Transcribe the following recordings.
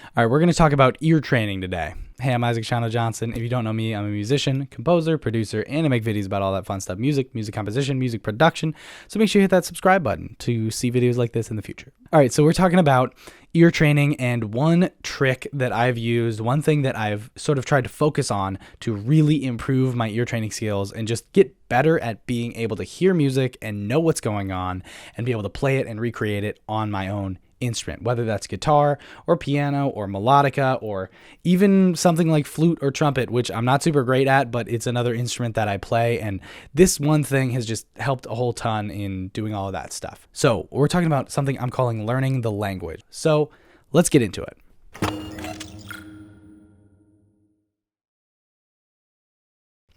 All right, we're going to talk about ear training today. Hey, I'm Isaac Schanno Johnson. If you don't know me, I'm a musician, composer, producer, and I make videos about all that fun stuff, music composition, music production. So make sure you hit that subscribe button to see videos like this in the future. All right, so we're talking about ear training, and one trick that I've used, one thing that I've sort of tried to focus on to really improve my ear training skills and just get better at being able to hear music and know what's going on and be able to play it and recreate it on my own instrument, whether that's guitar or piano or melodica or even something like flute or trumpet, which I'm not super great at, but it's another instrument that I play. And this one thing has just helped a whole ton in doing all of that stuff. So we're talking about something I'm calling learning the language. So let's get into it.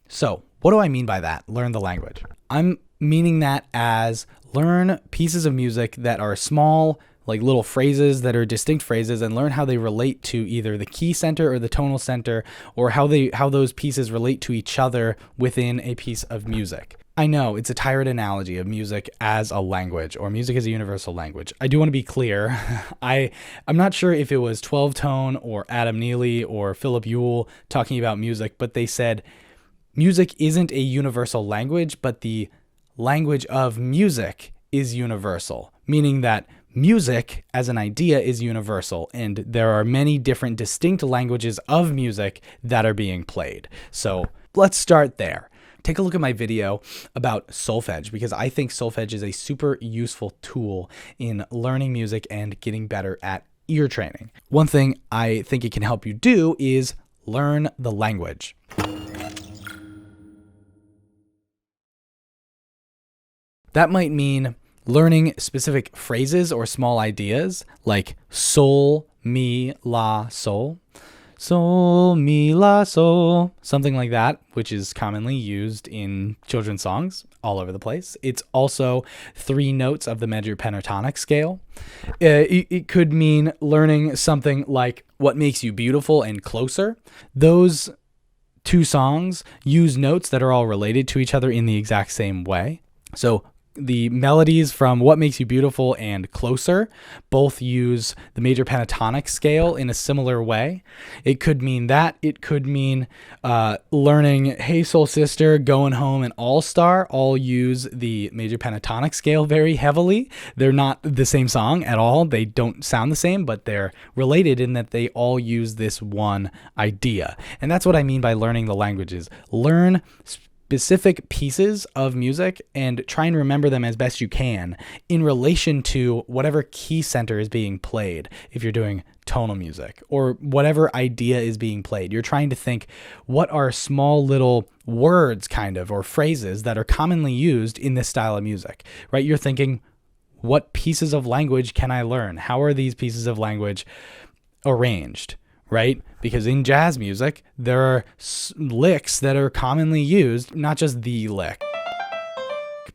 So what do I mean by that? Learn the language. I'm meaning that as learn pieces of music that are small, like little phrases that are distinct phrases, and learn how they relate to either the key center or the tonal center, or how those pieces relate to each other within a piece of music. I know it's a tired analogy of music as a language or music as a universal language. I do want to be clear. I'm not sure if it was 12 Tone or Adam Neely or Philip Ewell talking about music, but they said music isn't a universal language, but the language of music is universal, meaning that music as an idea is universal, and there are many different distinct languages of music that are being played. So let's start there. Take a look at my video about solfege, because I think solfege is a super useful tool in learning music and getting better at ear training. One thing I think it can help you do is learn the language. That might mean learning specific phrases or small ideas like sol, mi, la, sol, sol, mi, la, sol, something like that, which is commonly used in children's songs all over the place. It's also 3 notes of the major pentatonic scale. It could mean learning something like What Makes You Beautiful and Closer. Those 2 songs use notes that are all related to each other in the exact same way. So the melodies from What Makes You Beautiful and Closer both use the major pentatonic scale in a similar way. It could mean that. It could mean learning Hey Soul Sister, Going Home, and All Star all use the major pentatonic scale very heavily. They're not the same song at all. They don't sound the same, but they're related in that they all use this one idea. And that's what I mean by learning the languages. Learn specific pieces of music and try and remember them as best you can in relation to whatever key center is being played. If you're doing tonal music or whatever idea is being played, you're trying to think, what are small little words kind of or phrases that are commonly used in this style of music, right? You're thinking, what pieces of language can I learn? How are these pieces of language arranged? Right? Because in jazz music, there are licks that are commonly used, not just the lick,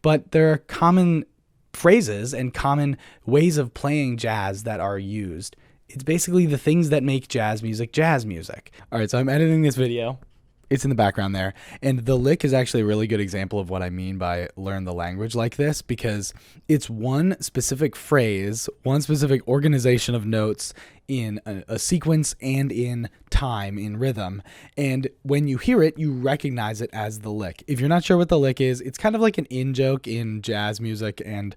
but there are common phrases and common ways of playing jazz that are used. It's basically the things that make jazz music jazz music. All right, so I'm editing this video. It's in the background there. And the lick is actually a really good example of what I mean by learn the language like this, because it's one specific phrase, one specific organization of notes in a sequence and in time, in rhythm. And when you hear it, you recognize it as the lick. If you're not sure what the lick is, it's kind of like an in-joke in jazz music and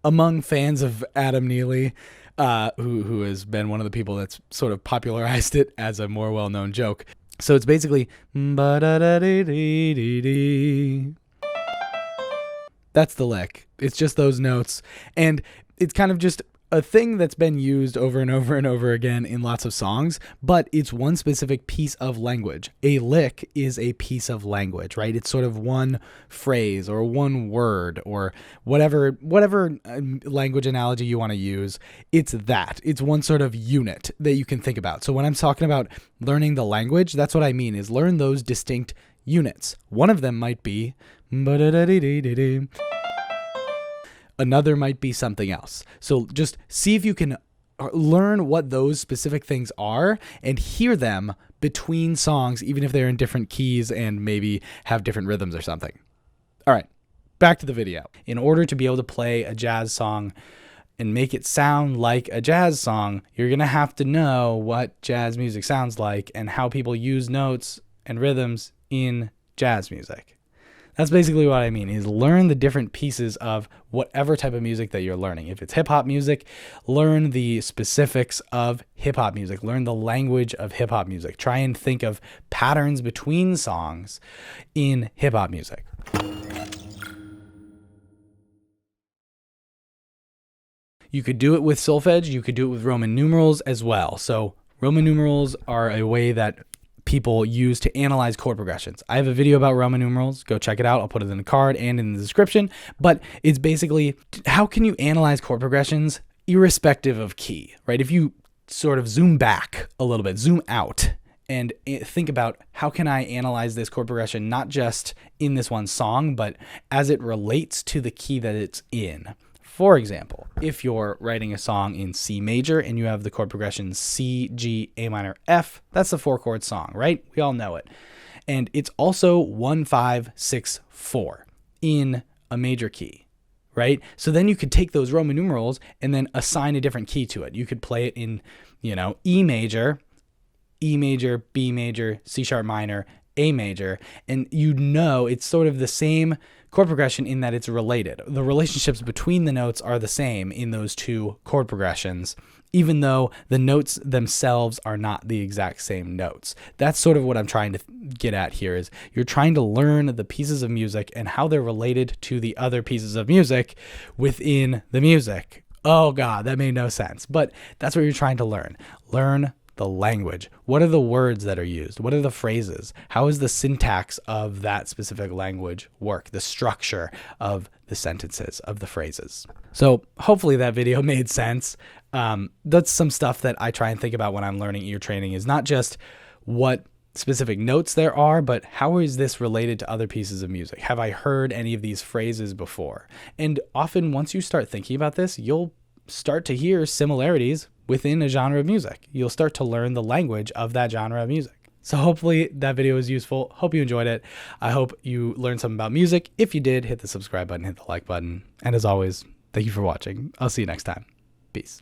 among fans of Adam Neely, who has been one of the people that's sort of popularized it as a more well-known joke. So it's basically that's the lick. It's just those notes. And it's kind of just a thing that's been used over and over and over again in lots of songs, but it's one specific piece of language. A lick is a piece of language, right? It's sort of one phrase or one word or whatever language analogy you want to use. It's that. It's one sort of unit that you can think about. So when I'm talking about learning the language, that's what I mean, is learn those distinct units. One of them might be another might be something else. So just see if you can learn what those specific things are and hear them between songs, even if they're in different keys and maybe have different rhythms or something. All right, back to the video. In order to be able to play a jazz song and make it sound like a jazz song, you're going to have to know what jazz music sounds like and how people use notes and rhythms in jazz music. That's basically what I mean, is learn the different pieces of whatever type of music that you're learning. If it's hip hop music, learn the specifics of hip hop music. Learn the language of hip hop music. Try and think of patterns between songs in hip hop music. You could do it with solfege. You could do it with Roman numerals as well. So Roman numerals are a way that people use to analyze chord progressions. I have a video about Roman numerals. Go check it out. I'll put it in the card and in the description. But it's basically, how can you analyze chord progressions irrespective of key, right? If you sort of zoom back a little bit, zoom out, and think about how can I analyze this chord progression, not just in this one song, but as it relates to the key that it's in. For example, if you're writing a song in C major and you have the chord progression C, G, A minor, F, that's a 4-chord song, right? We all know it. And it's also 1, 5, 6, 4 in a major key, right? So then you could take those Roman numerals and then assign a different key to it. You could play it in, E major, E major, B major, C sharp minor, A major, and it's sort of the same chord progression in that it's related. The relationships between the notes are the same in those two chord progressions, even though the notes themselves are not the exact same notes. That's sort of what I'm trying to get at here, is you're trying to learn the pieces of music and how they're related to the other pieces of music within the music. Oh God, that made no sense, but that's what you're trying to learn. Learn the language. What are the words that are used? What are the phrases? How is the syntax of that specific language work? The structure of the sentences, of the phrases. So hopefully that video made sense. That's some stuff that I try and think about when I'm learning ear training, is not just what specific notes there are, but how is this related to other pieces of music? Have I heard any of these phrases before? And often once you start thinking about this, you'll start to hear similarities within a genre of music. You'll start to learn the language of that genre of music. So hopefully that video was useful. Hope you enjoyed it. I hope you learned something about music. If you did, hit the subscribe button, hit the like button. And as always, thank you for watching. I'll see you next time. Peace.